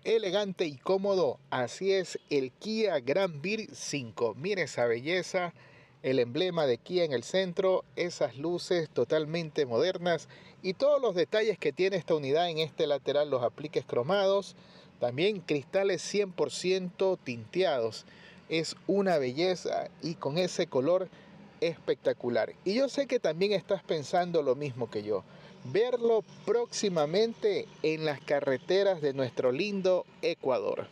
elegante y cómodo. Así es el Kia Granbird 5. Mire esa belleza, el emblema de Kia en el centro, esas luces totalmente modernas y todos los detalles que tiene esta unidad en este lateral, los apliques cromados, también cristales 100% tinteados. Es una belleza y con ese color espectacular. Y yo sé que también estás pensando lo mismo que yo, verlo próximamente en las carreteras de nuestro lindo Ecuador.